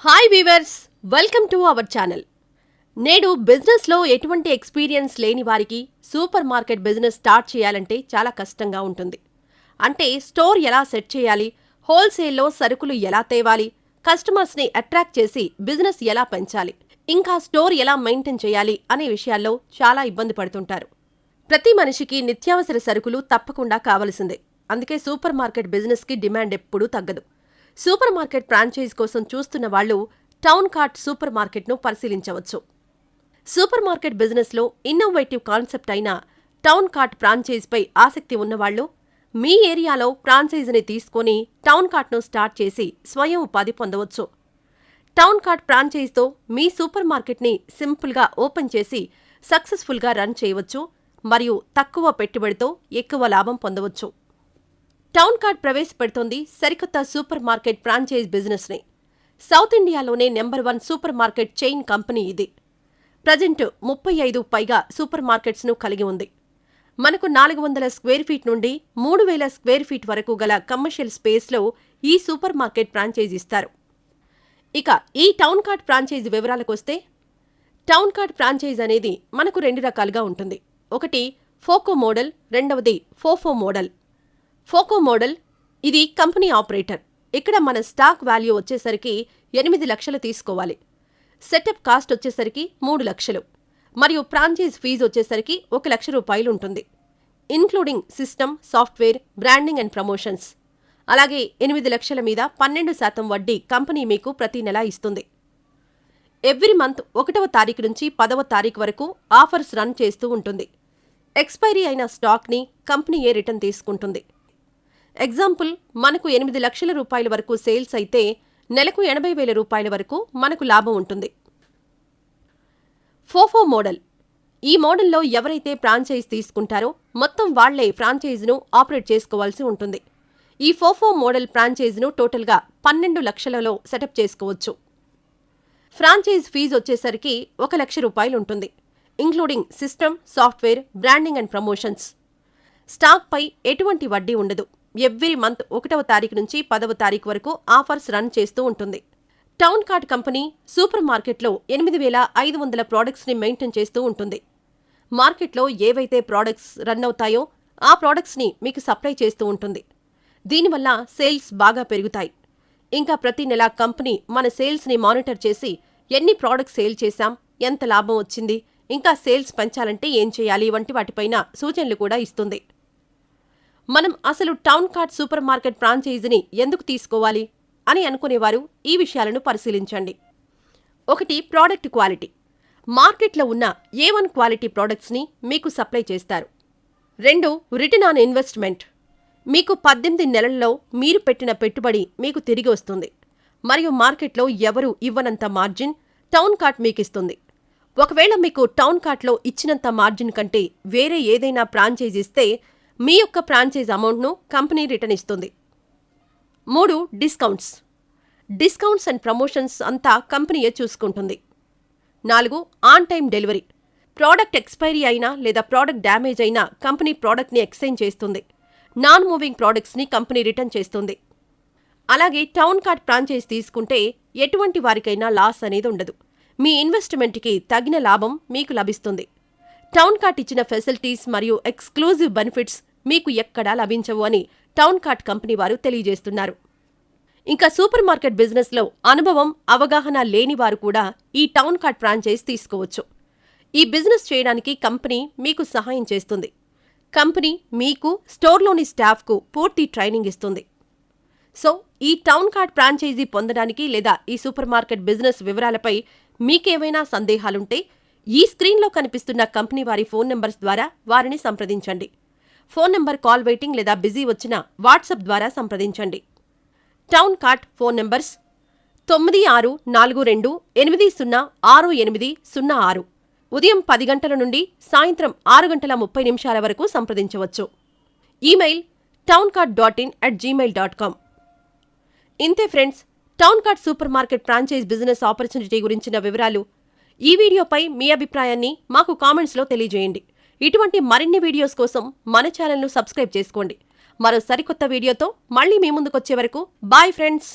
Hi weavers, welcome to our channel. నేడు బిజినెస్లో ఎటువంటి ఎక్స్పీరియన్స్ లేని వారికి సూపర్ మార్కెట్ బిజినెస్ స్టార్ట్ చేయాలంటే చాలా కష్టంగా ఉంటుంది. అంటే స్టోర్ ఎలా సెట్ చేయాలి, హోల్సేల్లో సరుకులు ఎలా తేవాలి, కస్టమర్స్ని అట్రాక్ట్ చేసి బిజినెస్ ఎలా పెంచాలి, ఇంకా స్టోర్ ఎలా మెయింటైన్ చేయాలి అనే విషయాల్లో చాలా ఇబ్బంది పడుతుంటారు. ప్రతి మనిషికి నిత్యావసర సరుకులు తప్పకుండా కావలసిందే. అందుకే సూపర్ మార్కెట్ బిజినెస్కి డిమాండ్ ఎప్పుడూ తగ్గదు. సూపర్ మార్కెట్ ఫ్రాంచైజ్ కోసం చూస్తున్న వాళ్లు టౌన్ కార్ట్ సూపర్ మార్కెట్ను పరిశీలించవచ్చు. సూపర్ మార్కెట్ బిజినెస్లో ఇన్నోవేటివ్ కాన్సెప్ట్ అయిన టౌన్ కార్ట్ ఫ్రాంచైజ్పై ఆసక్తి ఉన్నవాళ్లు మీ ఏరియాలో ఫ్రాంచైజీని తీసుకొని టౌన్ కార్ట్ను స్టార్ట్ చేసి స్వయం ఉపాధి పొందవచ్చు. టౌన్ కార్ట్ ఫ్రాంచైజ్తో మీ సూపర్ మార్కెట్ని సింపుల్గా ఓపెన్ చేసి సక్సెస్ఫుల్గా రన్ చేయవచ్చు మరియు తక్కువ పెట్టుబడితో ఎక్కువ లాభం పొందవచ్చు. టౌన్ కార్ట్ ప్రవేశపెడుతోంది సరికొత్త సూపర్ మార్కెట్ ఫ్రాంచైజ్ బిజినెస్ని. సౌత్ ఇండియాలోనే number 1 super market chain company ఇది. ప్రజెంట్ 35 పైగా సూపర్ మార్కెట్స్ను కలిగి ఉంది. మనకు 400 స్క్వేర్ ఫీట్ నుండి 3000 స్క్వేర్ ఫీట్ వరకు గల కమర్షియల్ స్పేస్లో ఈ సూపర్ మార్కెట్ ఫ్రాంచైజ్ ఇస్తారు. ఇక ఈ టౌన్ కార్ట్ ఫ్రాంచైజ్ వివరాలకొస్తే, టౌన్ కార్ట్ ఫ్రాంచైజ్ అనేది మనకు 2 రకాలుగా ఉంటుంది. ఒకటి ఫోకో మోడల్, రెండవది ఫోఫో మోడల్. ఫోకో మోడల్ ఇది కంపెనీ ఆపరేటర్. ఇక్కడ మన స్టాక్ వాల్యూ వచ్చేసరికి 8 లక్షలు తీసుకోవాలి. సెటప్ కాస్ట్ వచ్చేసరికి 3 లక్షలు మరియు ఫ్రాంచైజ్ ఫీజు వచ్చేసరికి 1 లక్ష రూపాయలు ఉంటుంది. Including system, software, branding and promotions. అలాగే 8 లక్షల మీద 12% వడ్డీ కంపెనీ మీకు ప్రతి నెల ఇస్తుంది. ఎవ్రీ మంత్ 1వ తారీఖు నుంచి 10వ తారీఖు వరకు ఆఫర్స్ రన్ చేస్తూ ఉంటుంది. ఎక్స్పైరీ అయిన స్టాక్ని కంపెనీయే రిటర్న్ తీసుకుంటుంది. ఎగ్జాంపుల్, మనకు 8 లక్షల రూపాయల వరకు సేల్స్ అయితే నెలకు 80,000 రూపాయల వరకు మనకు లాభం ఉంటుంది. ఫోఫో మోడల్. ఈ మోడల్లో ఎవరైతే ఫ్రాంచైజ్ తీసుకుంటారో మొత్తం వాళ్లే ఫ్రాంచైజ్ను ఆపరేట్ చేసుకోవాల్సి ఉంటుంది. ఈ ఫోఫో మోడల్ ఫ్రాంచైజ్ను టోటల్గా 12 లక్షలలో సెటప్ చేసుకోవచ్చు. ఫ్రాంచైజ్ ఫీజు వచ్చేసరికి 1 లక్ష రూపాయలు ఉంటుంది, including system, software, branding and promotions. స్టాక్పై ఎటువంటి వడ్డీ ఉండదు. ఎవ్రీ మంత్ 1వ తారీఖు నుంచి 10వ తారీఖు వరకు ఆఫర్స్ రన్ చేస్తూ ఉంటుంది. టౌన్ కార్ట్ కంపెనీ సూపర్ మార్కెట్లో 8,500 ప్రోడక్ట్స్ని మెయింటైన్ చేస్తూ ఉంటుంది. మార్కెట్లో ఏవైతే ప్రోడక్ట్స్ రన్ అవుతాయో ఆ ప్రోడక్ట్స్ని మీకు సప్లై చేస్తూ ఉంటుంది. దీనివల్ల సేల్స్ బాగా పెరుగుతాయి. ఇంకా ప్రతి నెల కంపెనీ మన సేల్స్ని మానిటర్ చేసి ఎన్ని ప్రోడక్ట్స్ సేల్ చేశాం, ఎంత లాభం వచ్చింది, ఇంకా సేల్స్ పెంచాలంటే ఏం చేయాలి వంటి వాటిపైన సూచనలు కూడా ఇస్తుంది. మనం అసలు టౌన్ కార్ట్ సూపర్ మార్కెట్ ఫ్రాంచైజీని ఎందుకు తీసుకోవాలి అని అనుకునేవారు ఈ విషయాలను పరిశీలించండి. 1. Product quality. మార్కెట్లో ఉన్న A1 క్వాలిటీ ప్రోడక్ట్స్ని మీకు సప్లై చేస్తారు. 2. Return on investment. మీకు 18 నెలల్లో మీరు పెట్టిన పెట్టుబడి మీకు తిరిగి వస్తుంది మరియు మార్కెట్లో ఎవరూ ఇవ్వనంత మార్జిన్ టౌన్ కార్ట్ మీకిస్తుంది. ఒకవేళ మీకు టౌన్ కార్ట్లో ఇచ్చినంత మార్జిన్ కంటే వేరే ఏదైనా ఫ్రాంచైజ్ ఇస్తే మీ యొక్క ఫ్రాంచైజ్ అమౌంట్ను కంపెనీ రిటర్న్ ఇస్తుంది. 3. డిస్కౌంట్స్. డిస్కౌంట్స్ అండ్ ప్రమోషన్స్ అంతా కంపెనీయే చూసుకుంటుంది. 4. On time delivery. Product expiry అయినా లేదా ప్రోడక్ట్ డ్యామేజ్ అయినా కంపెనీ ప్రోడక్ట్ని ఎక్స్చేంజ్ చేస్తుంది. నాన్ మూవింగ్ ప్రోడక్ట్స్ని కంపెనీ రిటర్న్ చేస్తుంది. అలాగే టౌన్ కార్ట్ ఫ్రాంచైజ్ తీసుకుంటే ఎటువంటి వారికైనా లాస్ అనేది ఉండదు. మీ ఇన్వెస్ట్మెంట్కి తగిన లాభం మీకు లభిస్తుంది. టౌన్ కార్ట్ ఇచ్చిన ఫెసిలిటీస్ మరియు ఎక్స్క్లూజివ్ బెనిఫిట్స్ మీకు ఎక్కడా లభించవు అని టౌన్ కార్ట్ కంపెనీ వారు తెలియజేస్తున్నారు. ఇంకా సూపర్ మార్కెట్ బిజినెస్లో అనుభవం, అవగాహన లేని వారు కూడా ఈ టౌన్ కార్ట్ ఫ్రాంచైజ్ తీసుకోవచ్చు. ఈ బిజినెస్ చేయడానికి కంపెనీ మీకు సహాయం చేస్తుంది. కంపెనీ మీకు, స్టోర్లోని స్టాఫ్కు పూర్తి ట్రైనింగ్ ఇస్తుంది. సో ఈ టౌన్ కార్ట్ ఫ్రాంచైజీ పొందడానికి లేదా ఈ సూపర్ మార్కెట్ బిజినెస్ వివరాలపై మీకేమైనా సందేహాలుంటే ఈ స్క్రీన్లో కనిపిస్తున్న కంపెనీ వారి ఫోన్ నెంబర్స్ ద్వారా వారిని సంప్రదించండి. ఫోన్ నెంబర్ కాల్ వెయిటింగ్ లేదా బిజీ వచ్చిన వాట్సాప్ ద్వారా సంప్రదించండి. Town cart phone numbers 9642806806. ఉదయం 10 గంటల నుండి సాయంత్రం 6:30 వరకు సంప్రదించవచ్చు. Email towncart.in@gmail.com. ఇంతే friends, town cart super market franchise business opportunity గురించిన వివరాలు. ఈ వీడియోపై మీ అభిప్రాయాన్ని మాకు కామెంట్స్లో తెలియజేయండి. ఇటువంటి మరిన్ని వీడియోస్ కోసం మన ఛానల్ను సబ్స్క్రైబ్ చేసుకోండి. మరో సరికొత్త వీడియోతో మళ్ళీ మీ ముందుకొచ్చే వరకు బాయ్ ఫ్రెండ్స్.